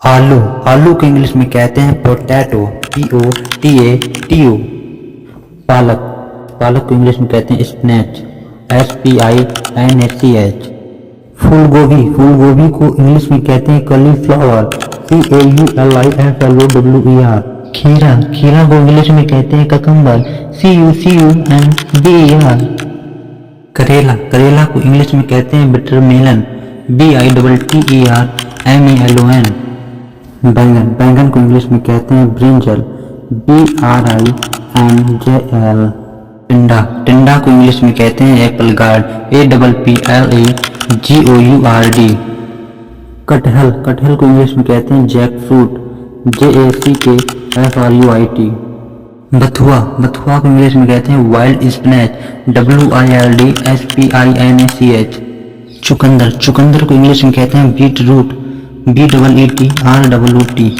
आलू, आलू को इंग्लिश में कहते हैं पोटैटो, POTATO। पालक, पालक को इंग्लिश में कहते हैं स्पिनच, SPINACH। फूल गोभी, फूल गोभी को इंग्लिश में कहते हैं कॉलीफ्लावर, CAULIFLOWER। खीरा, खीरा को इंग्लिश में कहते हैं ककम्बर, CUCUMBER। करेला, करेला को इंग्लिश में कहते हैं बटरमेलन, BITTERMELON। बैंगन, बैंगन को इंग्लिश में कहते हैं ब्रिंजल, BRINJL। टिंडा, टिंडा को इंग्लिश में कहते हैं एप्पल गार्ड, APPLAGOURD। कटहल, कटहल को इंग्लिश में कहते हैं जैक फ्रूट, JACKFRUIT। बथुआ, बथुआ को इंग्लिश में कहते हैं वाइल्ड स्पिनच, WILDSPINACH। चुकंदर, चुकंदर को इंग्लिश में कहते हैं बीट रूट, BEETROOT।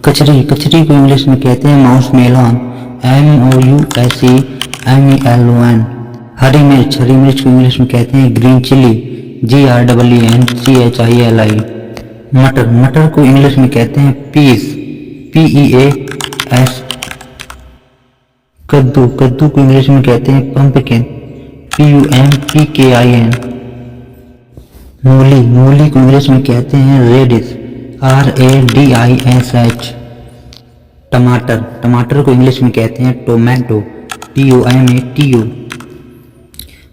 कचरी, कचरी को इंग्लिश में कहते हैं माउस मेलन, MOUSEMELON। हरी मिर्च, हरी मिर्च को इंग्लिश में कहते हैं ग्रीन चिली, GREENCHILI। मटर, मटर को इंग्लिश में कहते हैं पीस, PEAS। कद्दू, कद्दू को इंग्लिश में कहते हैं पंपकिन, PUMPKIN। मूली, मूली को इंग्लिश में कहते हैं रेडिश, RADISH। टमाटर, टमाटर को इंग्लिश में कहते हैं टोमेटो, TOMATO।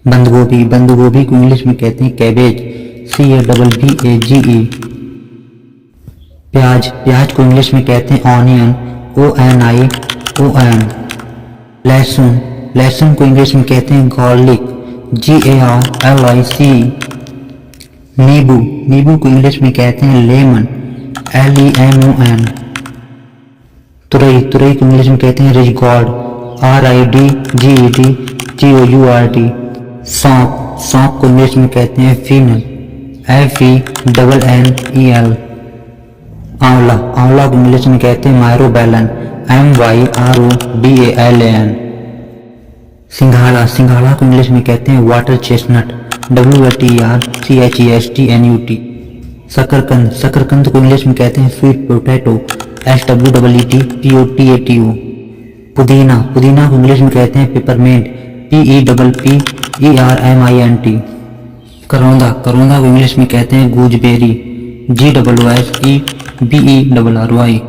बंद गोभी, बंद गोभी को इंग्लिश में कहते हैं कैबेज, CABBAGE। प्याज, प्याज को इंग्लिश में कहते हैं ऑनियन, ONION। लहसुन, लहसुन को इंग्लिश में कहते हैं गार्लिक, GARLIC। नींबू, नींबू को इंग्लिश में कहते हैं लेमन, LEMON। तुरई, तुरई को इंग्लिश में कहते हैं रिजगॉर्ड, RIDGEDGOURD। सौंफ, सौंफ को इंग्लिश में कहते हैं फीनल, FENNEL। आंवला, आंवला को इंग्लिश में कहते हैं मायरोबैलन, MYROBALAN। सिंघाड़ा, सिंघाड़ा को इंग्लिश में कहते हैं वाटर चेस्टनट, WATERCHESTNUT। शकरकंद, शकरकंद को इंग्लिश में कहते हैं स्वीट पोटैटो, SWEETPOTATO। पुदीना, पुदीना को इंग्लिश में कहते हैं पेपरमिंट, PEPPERMINT। करौंदा, करौंदा को इंग्लिश में कहते हैं गूजबेरी, GOOSEBERRY।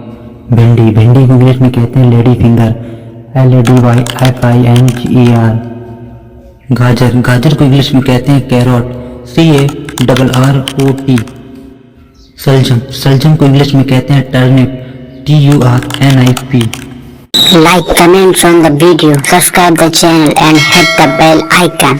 भिंडी, भिंडी को इंग्लिश में कहते हैं लेडी फिंगर, LADYFINGER। गाजर, गाजर को इंग्लिश में कहते हैं कैरोट, CARROT। सलजम, सलजम को इंग्लिश में कहते हैं turnip, TURNIP। Like, comments on the video, subscribe the channel and hit the bell icon.